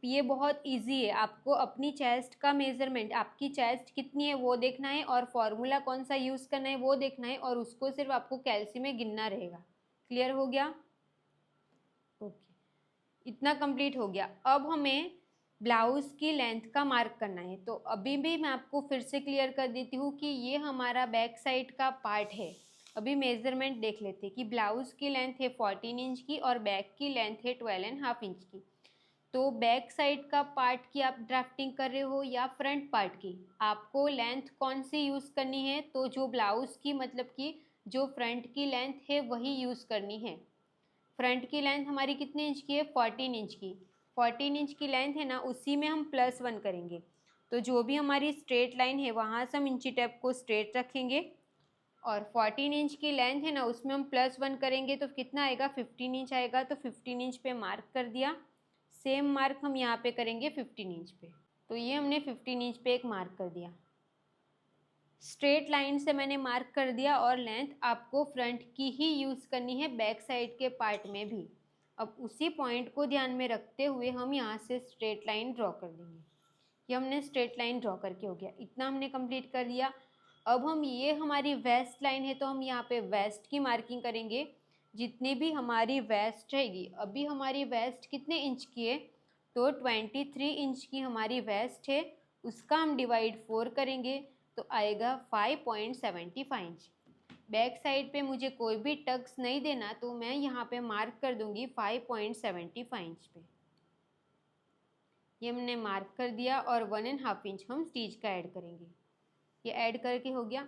S1: ये बहुत इजी है, आपको अपनी चेस्ट का मेजरमेंट, आपकी चेस्ट कितनी है वो देखना है, और फॉर्मूला कौन सा यूज़ करना है वो देखना है, और उसको सिर्फ आपको कैल्सी में गिनना रहेगा। क्लियर हो गया, ओके, इतना कंप्लीट हो गया। अब हमें ब्लाउज़ की लेंथ का मार्क करना है, तो अभी भी मैं आपको फिर से क्लियर कर देती हूँ कि ये हमारा बैक साइड का पार्ट है। अभी मेज़रमेंट देख लेते हैं कि ब्लाउज़ की लेंथ है 14 इंच की और बैक की लेंथ है 12.5 इंच की। तो बैक साइड का पार्ट की आप ड्राफ्टिंग कर रहे हो या फ्रंट पार्ट की, आपको लेंथ कौन सी यूज़ करनी है, तो जो ब्लाउज़ की मतलब कि जो फ्रंट की लेंथ है वही यूज़ करनी है। फ्रंट की लेंथ हमारी कितने इंच की है, 14 इंच की। 14 इंच की लेंथ है ना, उसी में हम +1 करेंगे। तो जो भी हमारी स्ट्रेट लाइन है वहाँ से हम इंची टेप को स्ट्रेट रखेंगे, और 14 इंच की लेंथ है ना, उसमें हम +1 करेंगे, तो कितना आएगा, 15 इंच आएगा। तो 15 इंच पे मार्क कर दिया। सेम मार्क हम यहाँ पे करेंगे 15 इंच पे। तो ये हमने 15 इंच पे एक मार्क कर दिया। स्ट्रेट लाइन से मैंने मार्क कर दिया और लेंथ आपको फ्रंट की ही यूज़ करनी है बैक साइड के पार्ट में भी। अब उसी पॉइंट को ध्यान में रखते हुए हम यहाँ से स्ट्रेट लाइन ड्रॉ कर देंगे। ये हमने स्ट्रेट लाइन ड्रॉ करके हो गया, इतना हमने कंप्लीट कर दिया। अब हम ये हमारी वेस्ट लाइन है तो हम यहाँ पे वेस्ट की मार्किंग करेंगे। जितनी भी हमारी वेस्ट रहेगी, अभी हमारी वेस्ट कितने इंच की है, तो 23 इंच की हमारी वेस्ट है, उसका हम डिवाइड 4 करेंगे तो आएगा 5.75 इंच। बैक साइड पे मुझे कोई भी टक्स नहीं देना तो मैं यहाँ पे मार्क कर दूंगी 5.75 इंच पे। ये हमने मार्क कर दिया और 1.5 इंच हम स्टिच का ऐड करेंगे। ये ऐड करके हो गया।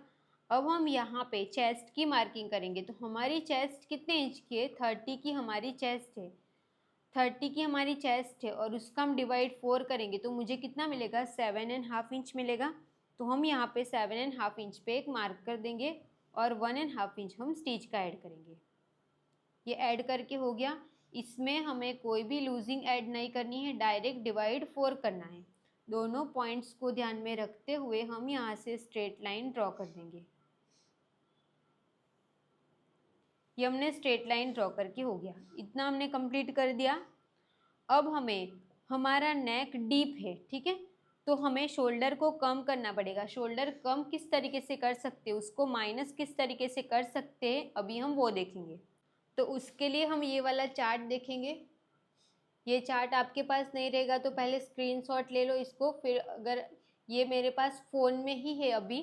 S1: अब हम यहाँ पे चेस्ट की मार्किंग करेंगे। तो हमारी चेस्ट कितने इंच की है, 30 की हमारी चेस्ट है, 30 की हमारी चेस्ट है और उसका हम डिवाइड 4 करेंगे तो मुझे कितना मिलेगा, 7.5 इंच मिलेगा। तो हम यहाँ पे 7.5 इंच पे एक मार्क कर देंगे और 1.5 इंच हम स्टिच का ऐड करेंगे। ये ऐड करके हो गया। इसमें हमें कोई भी लूजिंग ऐड नहीं करनी है, डायरेक्ट डिवाइड 4 करना है। दोनों पॉइंट्स को ध्यान में रखते हुए हम यहाँ से स्ट्रेट लाइन ड्रॉ कर देंगे। ये हमने स्ट्रेट लाइन ड्रॉ करके हो गया, इतना हमने कंप्लीट कर दिया। अब हमें हमारा नेक डीप है, ठीक है, तो हमें शोल्डर को कम करना पड़ेगा। शोल्डर कम किस तरीके से कर सकते हैं, उसको माइनस किस तरीके से कर सकते हैं, अभी हम वो देखेंगे। तो उसके लिए हम ये वाला चार्ट देखेंगे। ये चार्ट आपके पास नहीं रहेगा तो पहले स्क्रीनशॉट ले लो इसको, फिर अगर ये मेरे पास फ़ोन में ही है अभी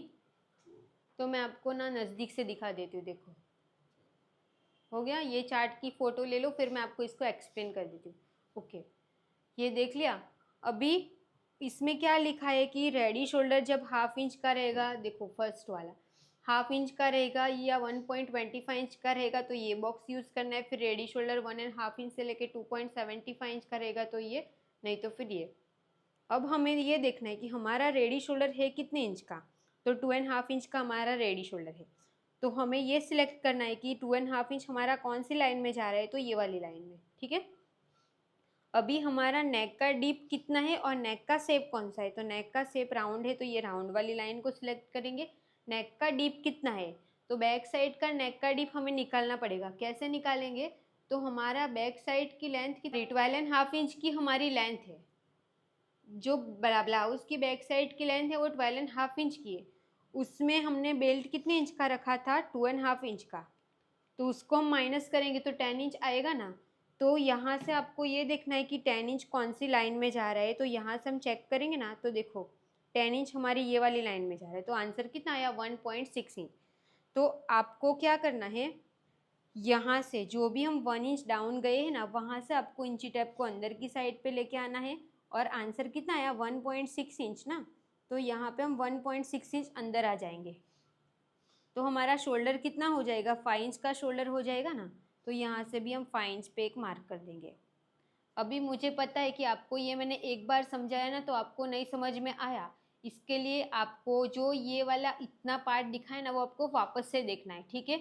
S1: तो मैं आपको ना नज़दीक से दिखा देती हूँ। देखो हो गया, ये चार्ट की फ़ोटो ले लो, फिर मैं आपको इसको एक्सप्लेन कर देती हूँ। ओके, ये देख लिया। अभी इसमें क्या लिखा है कि रेडी शोल्डर जब 1/2 इंच का रहेगा, देखो फर्स्ट वाला 1/2 इंच का रहेगा या 1.25 इंच का रहेगा तो ये बॉक्स यूज़ करना है। फिर रेडी शोल्डर 1.5 इंच से लेके 2.75 इंच का रहेगा तो ये, नहीं तो फिर ये। अब हमें ये देखना है कि हमारा रेडी शोल्डर है कितने इंच का, तो 2.5 इंच का हमारा रेडी शोल्डर है। तो हमें ये सिलेक्ट करना है कि 2.5 इंच हमारा कौन सी लाइन में जा रहा है, तो ये वाली लाइन में, ठीक है। अभी हमारा नेक का डीप कितना है और नेक का शेप कौन सा है, तो नेक का शेप राउंड है तो ये राउंड वाली लाइन को सिलेक्ट करेंगे। नेक का डीप कितना है, तो बैक साइड का नेक का डीप हमें निकालना पड़ेगा। कैसे निकालेंगे, तो हमारा बैक साइड की लेंथ की 12.5 इंच की हमारी लेंथ है। जो ब्लाउज की बैक साइड की लेंथ है वो 12.5 इंच की है। उसमें हमने बेल्ट कितने इंच का रखा था, 2.5 इंच का, तो उसको हम माइनस करेंगे तो 10 इंच आएगा ना। तो यहाँ से आपको ये देखना है कि 10 इंच कौन सी लाइन में जा रहा है। तो यहाँ से हम चेक करेंगे ना, तो देखो 10 इंच हमारी ये वाली लाइन में जा रहा है, तो आंसर कितना आया, 1.6 इंच। तो आपको क्या करना है, यहाँ से जो भी हम 1 इंच डाउन गए हैं ना, वहाँ से आपको इंची टेप को अंदर की साइड पे लेके आना है। और आंसर कितना आया, 1.6 इंच ना, तो यहाँ पे हम 1.6 इंच अंदर आ जाएंगे। तो हमारा शोल्डर कितना हो जाएगा, 5 इंच का शोल्डर हो जाएगा ना। तो यहाँ से भी हम 5 इंच पे एक मार्क कर देंगे। अभी मुझे पता है कि आपको ये मैंने एक बार समझाया ना तो आपको नहीं समझ में आया। इसके लिए आपको जो ये वाला इतना पार्ट दिखा है ना, वो आपको वापस से देखना है, ठीक है।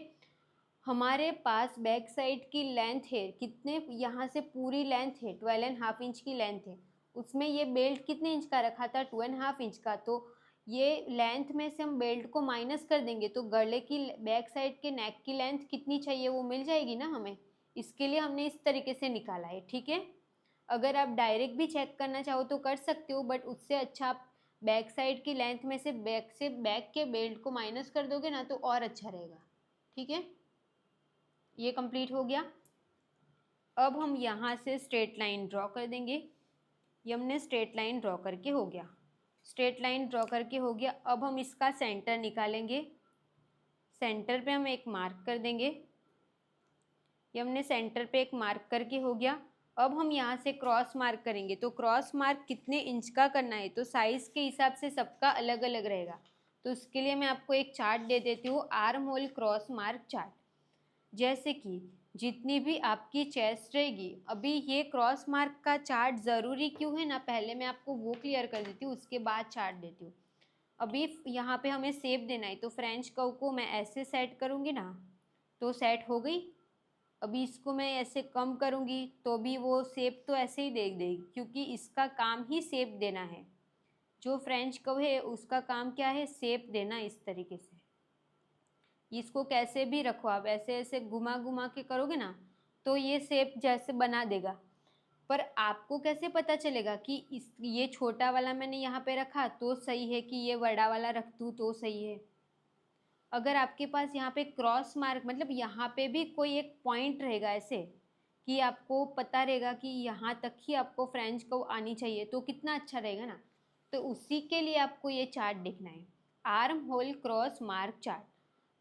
S1: हमारे पास बैक साइड की लेंथ है कितने, यहाँ से पूरी लेंथ है 12.5 इंच की लेंथ है। उसमें ये बेल्ट कितने इंच का रखा था, 2.5 इंच का। तो ये लेंथ में से हम बेल्ट को माइनस कर देंगे तो गले की बैक साइड के नेक की लेंथ कितनी चाहिए वो मिल जाएगी ना हमें। इसके लिए हमने इस तरीके से निकाला है, ठीक है। अगर आप डायरेक्ट भी चेक करना चाहो तो कर सकते हो, बट उससे अच्छा आप बैक साइड की लेंथ में से बैक के बेल्ट को माइनस कर दोगे ना तो और अच्छा रहेगा, ठीक है। ये कंप्लीट हो गया। अब हम यहाँ से स्ट्रेट लाइन ड्रॉ कर देंगे। ये हमने स्ट्रेट लाइन ड्रॉ करके हो गया, स्ट्रेट लाइन ड्रॉ करके हो गया। अब हम इसका सेंटर निकालेंगे। सेंटर पे हम एक मार्क कर देंगे। ये हमने सेंटर पे एक मार्क करके हो गया। अब हम यहाँ से क्रॉस मार्क करेंगे। तो क्रॉस मार्क कितने इंच का करना है, तो साइज़ के हिसाब से सबका अलग अलग रहेगा। तो उसके लिए मैं आपको एक चार्ट दे देती हूँ, arm hole cross mark chart. जैसे कि जितनी भी आपकी चेस्ट रहेगी, अभी ये क्रॉस मार्क का चार्ट ज़रूरी क्यों है ना, पहले मैं आपको वो क्लियर कर देती हूँ, उसके बाद चार्ट देती हूँ। अभी यहाँ पे हमें शेप देना है तो फ्रेंच कर्व को मैं ऐसे सेट करूँगी ना, तो सेट हो गई। अभी इसको मैं ऐसे कम करूँगी तो भी वो शेप तो ऐसे ही दे देगी, क्योंकि इसका काम ही शेप देना है। जो फ्रेंच कर्व है उसका काम क्या है, शेप देना। इस तरीके से इसको कैसे भी रखो आप, ऐसे ऐसे घुमा घुमा के करोगे ना तो ये शेप जैसे बना देगा। पर आपको कैसे पता चलेगा कि इस ये छोटा वाला मैंने यहाँ पे रखा तो सही है कि ये बड़ा वाला रख दूँ तो सही है। अगर आपके पास यहाँ पे क्रॉस मार्क, मतलब यहाँ पे भी कोई एक पॉइंट रहेगा ऐसे कि आपको पता रहेगा कि यहाँ तक ही आपको फ्रेंच कर्व आनी चाहिए, तो कितना अच्छा रहेगा ना। तो उसी के लिए आपको ये चार्ट देखना है, arm hole cross mark chart.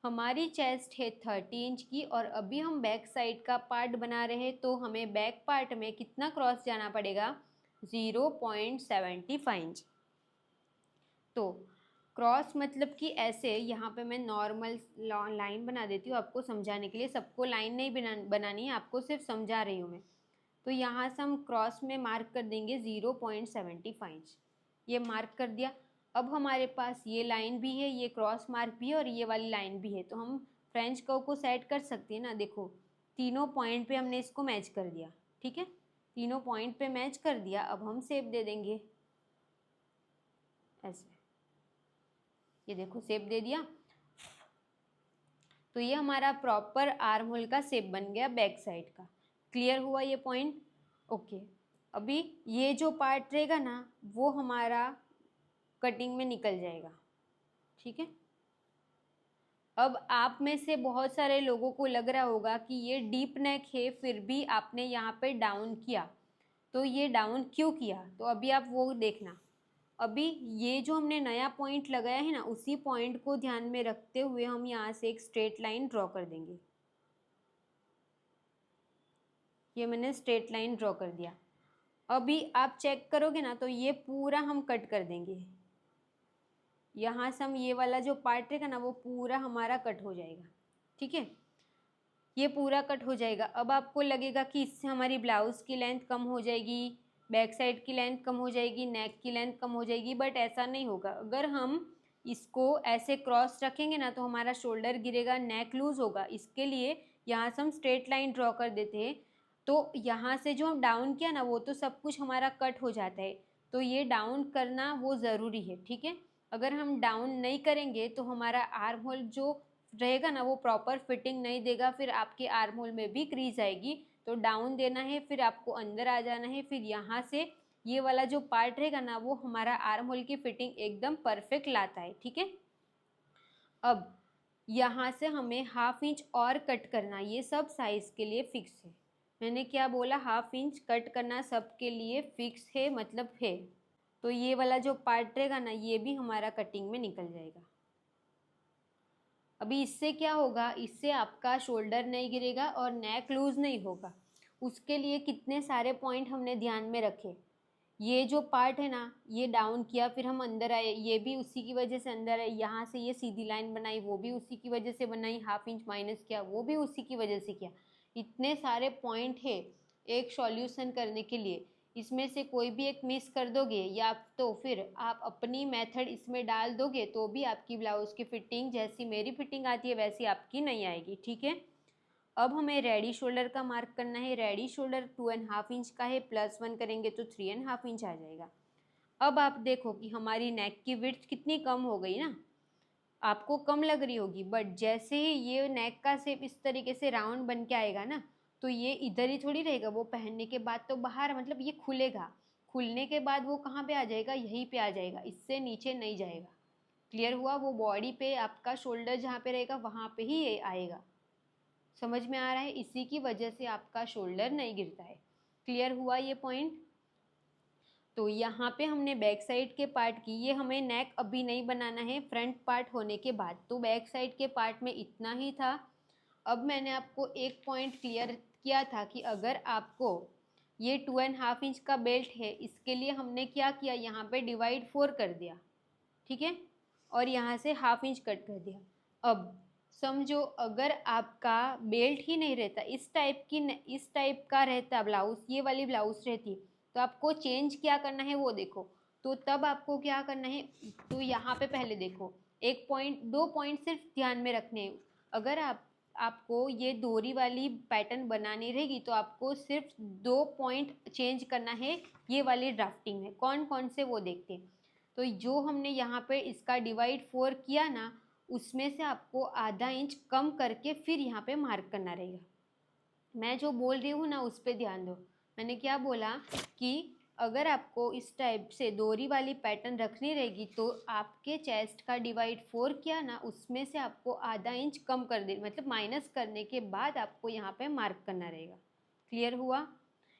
S1: हमारी चेस्ट है 30 इंच की और अभी हम बैक साइड का पार्ट बना रहे हैं, तो हमें बैक पार्ट में कितना क्रॉस जाना पड़ेगा, 0.75 इंच। तो क्रॉस मतलब कि ऐसे, यहाँ पे मैं नॉर्मल लाइन बना देती हूँ आपको समझाने के लिए, सबको लाइन नहीं बनानी है, आपको सिर्फ समझा रही हूँ मैं। तो यहाँ से हम क्रॉस में मार्क कर देंगे 0.75 इंच, ये मार्क कर दिया। अब हमारे पास ये लाइन भी है, ये क्रॉस मार्क भी है और ये वाली लाइन भी है, तो हम फ्रेंच कर्व को सेट कर सकते हैं ना। देखो तीनों पॉइंट पे हमने इसको मैच कर दिया, ठीक है, तीनों पॉइंट पे मैच कर दिया। अब हम शेप दे देंगे ऐसे, ये देखो शेप दे दिया। तो ये हमारा प्रॉपर आर्म होल का शेप बन गया बैक साइड का। क्लियर हुआ ये पॉइंट? ओके। अभी ये जो पार्ट रहेगा ना वो हमारा कटिंग में निकल जाएगा, ठीक है। अब आप में से बहुत सारे लोगों को लग रहा होगा कि ये डीप नेक है, फिर भी आपने यहाँ पे डाउन किया, तो ये डाउन क्यों किया, तो अभी आप वो देखना। अभी ये जो हमने नया पॉइंट लगाया है ना, उसी पॉइंट को ध्यान में रखते हुए हम यहाँ से एक स्ट्रेट लाइन ड्रॉ कर देंगे। ये मैंने स्ट्रेट लाइन ड्रॉ कर दिया। अभी आप चेक करोगे ना तो ये पूरा हम कट कर देंगे। यहाँ से हम ये वाला जो पार्ट रहेगा ना वो पूरा हमारा कट हो जाएगा, ठीक है, ये पूरा कट हो जाएगा। अब आपको लगेगा कि इससे हमारी ब्लाउज़ की लेंथ कम हो जाएगी, बैक साइड की लेंथ कम हो जाएगी, नेक की लेंथ कम हो जाएगी, बट ऐसा नहीं होगा। अगर हम इसको ऐसे क्रॉस रखेंगे ना तो हमारा शोल्डर गिरेगा, नेक लूज़ होगा। इसके लिए यहाँ से हम स्ट्रेट लाइन ड्रॉ कर देते हैं, तो यहाँ से जो हम डाउन किया ना वो तो सब कुछ हमारा कट हो जाता है, तो ये डाउन करना वो ज़रूरी है, ठीक है। अगर हम डाउन नहीं करेंगे तो हमारा आर्म होल जो रहेगा ना वो प्रॉपर फिटिंग नहीं देगा, फिर आपके आर्म होल में भी क्रीज आएगी। तो डाउन देना है, फिर आपको अंदर आ जाना है, फिर यहाँ से ये वाला जो पार्ट रहेगा ना वो हमारा आर्म होल की फिटिंग एकदम परफेक्ट लाता है, ठीक है। अब यहाँ से हमें हाफ इंच और कट करना, ये सब साइज़ के लिए फिक्स है। मैंने क्या बोला, हाफ इंच कट करना सबके लिए फिक्स है, मतलब है। तो ये वाला जो पार्ट रहेगा ना ये भी हमारा कटिंग में निकल जाएगा। अभी इससे क्या होगा, इससे आपका शोल्डर नहीं गिरेगा और नेक लूज़ नहीं होगा। उसके लिए कितने सारे पॉइंट हमने ध्यान में रखे। ये जो पार्ट है ना ये डाउन किया, फिर हम अंदर आए, ये भी उसी की वजह से अंदर आए। यहाँ से ये सीधी लाइन बनाई, वो भी उसी की वजह से बनाई। हाफ इंच माइनस किया, वो भी उसी की वजह से किया। इतने सारे पॉइंट है एक सॉल्यूशन करने के लिए, इसमें से कोई भी एक मिस कर दोगे या तो फिर आप अपनी मेथड इसमें डाल दोगे तो भी आपकी ब्लाउज़ की फिटिंग जैसी मेरी फिटिंग आती है वैसी आपकी नहीं आएगी, ठीक है। अब हमें रेडी शोल्डर का मार्क करना है। रेडी शोल्डर 2.5 इंच का है, +1 करेंगे तो 3.5 इंच आ जाएगा। अब आप देखो कि हमारी नेक की विड्थ कितनी कम हो गई ना, आपको कम लग रही होगी, बट जैसे ही ये नेक का शेप इस तरीके से राउंड बन के आएगा ना तो ये इधर ही थोड़ी रहेगा, वो पहनने के बाद तो बाहर, मतलब ये खुलेगा। खुलने के बाद वो कहाँ पे आ जाएगा, यहीं पे आ जाएगा, इससे नीचे नहीं जाएगा। क्लियर हुआ? वो बॉडी पे आपका शोल्डर जहाँ पे रहेगा वहाँ पे ही ये आएगा। समझ में आ रहा है? इसी की वजह से आपका शोल्डर नहीं गिरता है। क्लियर हुआ ये पॉइंट? तो यहाँ पे हमने बैक साइड के पार्ट की, ये हमें नेक अभी नहीं बनाना है, फ्रंट पार्ट होने के बाद। तो बैक साइड के पार्ट में इतना ही था। अब मैंने आपको एक पॉइंट क्लियर किया था कि अगर आपको ये 2.5 इंच का बेल्ट है, इसके लिए हमने क्या किया, यहाँ पे डिवाइड 4 कर दिया, ठीक है, और यहाँ से हाफ इंच कट कर दिया। अब समझो अगर आपका बेल्ट ही नहीं रहता, इस टाइप का रहता ब्लाउज़, ये वाली ब्लाउज़ रहती, तो आपको चेंज क्या करना है वो देखो। तो तब आपको क्या करना है, तो यहाँ पे पहले देखो, एक पॉइंट, 2 पॉइंट सिर्फ ध्यान में रखने हैं। अगर आपको ये डोरी वाली पैटर्न बनानी रहेगी तो आपको सिर्फ 2 पॉइंट चेंज करना है ये वाली ड्राफ्टिंग में। कौन कौन से वो देखते हैं। तो जो हमने यहाँ पे इसका डिवाइड 4 किया ना, उसमें से आपको आधा इंच कम करके फिर यहाँ पे मार्क करना रहेगा। मैं जो बोल रही हूँ ना उस पर ध्यान दो। मैंने क्या बोला कि अगर आपको इस टाइप से डोरी वाली पैटर्न रखनी रहेगी तो आपके चेस्ट का डिवाइड 4 किया ना, उसमें से आपको आधा इंच कम कर दे, मतलब माइनस करने के बाद आपको यहाँ पे मार्क करना रहेगा। क्लियर हुआ?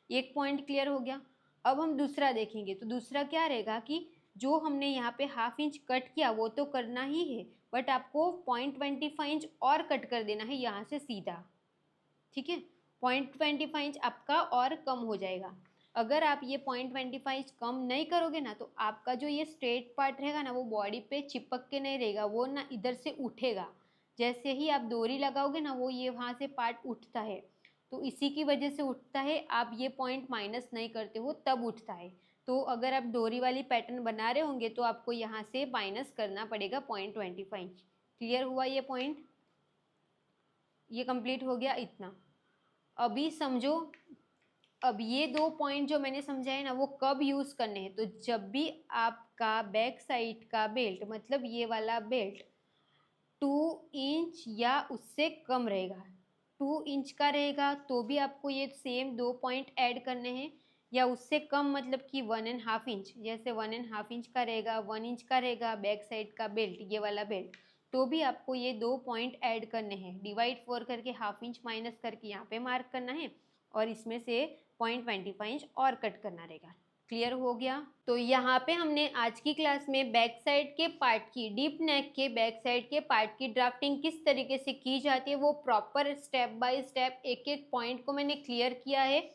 S1: एक पॉइंट क्लियर हो गया। अब हम दूसरा देखेंगे। तो दूसरा क्या रहेगा कि जो हमने यहाँ पे हाफ इंच कट किया वो तो करना ही है, बट आपको 0.25 इंच और कट कर देना है यहाँ से सीधा। ठीक है, 0.25 इंच आपका और कम हो जाएगा। अगर आप ये 0.25 इंच कम नहीं करोगे ना तो आपका जो ये स्ट्रेट पार्ट रहेगा ना वो बॉडी पे चिपक के नहीं रहेगा, वो ना इधर से उठेगा। जैसे ही आप डोरी लगाओगे ना वो ये वहाँ से पार्ट उठता है, तो इसी की वजह से उठता है। आप ये पॉइंट माइनस नहीं करते हो तब उठता है। तो अगर आप डोरी वाली पैटर्न बना रहे होंगे तो आपको यहाँ से माइनस करना पड़ेगा 0.25 इंच। क्लियर हुआ ये पॉइंट? ये कंप्लीट हो गया इतना। अभी समझो, अब ये 2 पॉइंट जो मैंने समझाए ना वो कब यूज़ करने हैं। तो जब भी आपका बैक साइड का बेल्ट, मतलब ये वाला बेल्ट 2 इंच या उससे कम रहेगा, 2 इंच का रहेगा तो भी आपको ये सेम 2 पॉइंट ऐड करने हैं, या उससे कम मतलब कि 1.5 इंच, जैसे 1.5 इंच का रहेगा, 1 इंच का रहेगा बैक साइड का बेल्ट, ये वाला बेल्ट, तो भी आपको ये 2 पॉइंट ऐड करने हैं। डिवाइड 4 करके हाफ इंच माइनस करके यहाँ पे मार्क करना है और इसमें से 0.25 इंच और कट करना रहेगा। क्लियर हो गया? तो यहाँ पे हमने आज की क्लास में बैक साइड के पार्ट की, डीप नेक के बैक साइड के पार्ट की ड्राफ्टिंग किस तरीके से की जाती है वो प्रॉपर स्टेप बाय स्टेप एक एक पॉइंट को मैंने क्लियर किया है।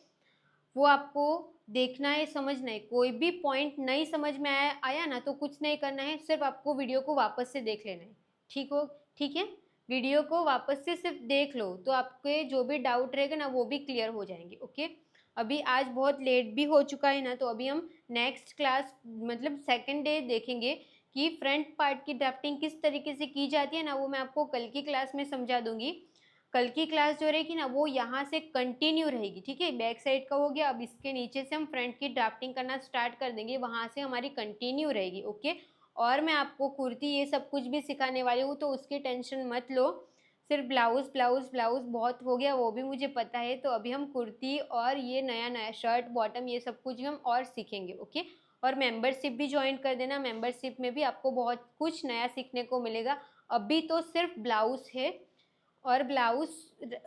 S1: वो आपको देखना है, समझना है। कोई भी पॉइंट नहीं समझ में आया ना तो कुछ नहीं करना है, सिर्फ आपको वीडियो को वापस से देख लेना है। ठीक है, वीडियो को वापस से सिर्फ देख लो तो आपके जो भी डाउट रहेगा ना वो भी क्लियर हो जाएंगे। ओके, अभी आज बहुत लेट भी हो चुका है ना, तो अभी हम नेक्स्ट क्लास मतलब सेकंड डे देखेंगे कि फ्रंट पार्ट की ड्राफ्टिंग किस तरीके से की जाती है ना, वो मैं आपको कल की क्लास में समझा दूंगी। कल की क्लास जो रहेगी ना वो यहाँ से कंटिन्यू रहेगी। ठीक है, बैक साइड का हो गया, अब इसके नीचे से हम फ्रंट की ड्राफ्टिंग करना स्टार्ट कर देंगे, वहाँ से हमारी कंटिन्यू रहेगी। ओके, और मैं आपको कुर्ती ये सब कुछ भी सिखाने वाली हूँ तो उसकी टेंशन मत लो। सिर्फ ब्लाउज़ ब्लाउज़ ब्लाउज़ बहुत हो गया, वो भी मुझे पता है। तो अभी हम कुर्ती और ये नया नया शर्ट बॉटम ये सब कुछ भी हम और सीखेंगे। ओके, और मेंबरशिप भी ज्वाइन कर देना, मेंबरशिप में भी आपको बहुत कुछ नया सीखने को मिलेगा। अभी तो सिर्फ ब्लाउज़ है, और ब्लाउज़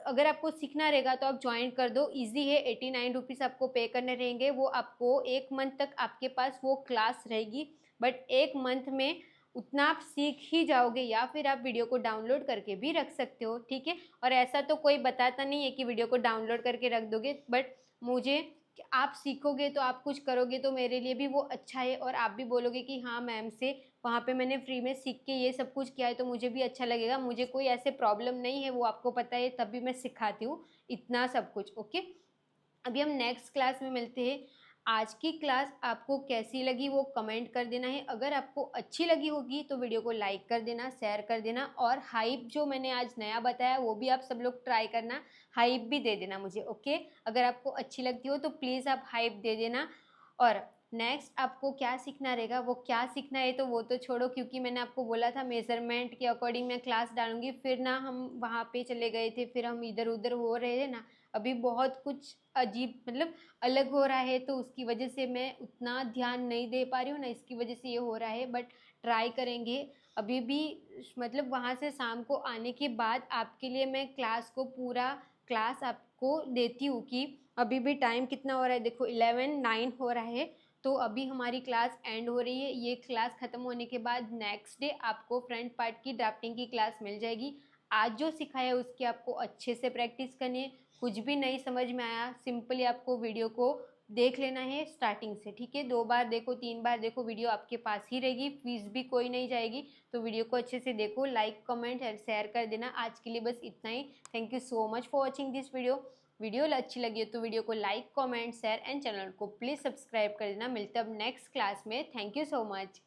S1: अगर आपको सीखना रहेगा तो आप ज्वाइन कर दो, इजी है। 89 रुपीज़ आपको पे करने रहेंगे, वो आपको 1 मंथ तक आपके पास वो क्लास रहेगी। बट 1 मंथ में उतना आप सीख ही जाओगे, या फिर आप वीडियो को डाउनलोड करके भी रख सकते हो। ठीक है, और ऐसा तो कोई बताता नहीं है कि वीडियो को डाउनलोड करके रख दोगे, बट मुझे आप सीखोगे तो आप कुछ करोगे तो मेरे लिए भी वो अच्छा है, और आप भी बोलोगे कि हाँ मैम से वहाँ पे मैंने फ्री में सीख के ये सब कुछ किया है तो मुझे भी अच्छा लगेगा। मुझे कोई ऐसे प्रॉब्लम नहीं है, वो आपको पता है, तभी मैं सिखाती हूँ इतना सब कुछ। ओके, अभी हम नेक्स्ट क्लास में मिलते हैं। आज की क्लास आपको कैसी लगी वो कमेंट कर देना है। अगर आपको अच्छी लगी होगी तो वीडियो को लाइक कर देना, शेयर कर देना, और हाइप जो मैंने आज नया बताया वो भी आप सब लोग ट्राई करना, हाइप भी दे देना मुझे। ओके, अगर आपको अच्छी लगती हो तो प्लीज़ आप हाइप दे देना। और नेक्स्ट आपको क्या सीखना रहेगा, वो क्या सीखना है तो वो तो छोड़ो, क्योंकि मैंने आपको बोला था मेज़रमेंट के अकॉर्डिंग मैं क्लास डालूंगी। फिर ना हम वहाँ पे चले गए थे, फिर हम इधर उधर हो रहे थे ना, अभी बहुत कुछ अजीब मतलब अलग हो रहा है, तो उसकी वजह से मैं उतना ध्यान नहीं दे पा रही हूँ ना, इसकी वजह से ये हो रहा है। बट ट्राई करेंगे अभी भी, मतलब वहाँ से शाम को आने के बाद आपके लिए मैं क्लास को पूरा क्लास आपको देती हूँ। कि अभी भी टाइम कितना हो रहा है, देखो 11:09 हो रहा है, तो अभी हमारी क्लास एंड हो रही है। ये क्लास ख़त्म होने के बाद नेक्स्ट डे आपको फ्रंट पार्ट की ड्राफ्टिंग की क्लास मिल जाएगी। आज जो सिखाया है उसकी आपको अच्छे से प्रैक्टिस करनी है। कुछ भी नहीं समझ में आया, सिंपली आपको वीडियो को देख लेना है स्टार्टिंग से। ठीक है, 2 बार देखो 3 बार देखो, वीडियो आपके पास ही रहेगी, फीस भी कोई नहीं जाएगी। तो वीडियो को अच्छे से देखो, लाइक कमेंट और शेयर कर देना। आज के लिए बस इतना ही। Thank you so much for watching this video अच्छी लगी हो तो वीडियो को like comment share and channel को प्लीज़ सब्सक्राइब कर देना। मिलते हैं अब नेक्स्ट क्लास में। Thank you so much.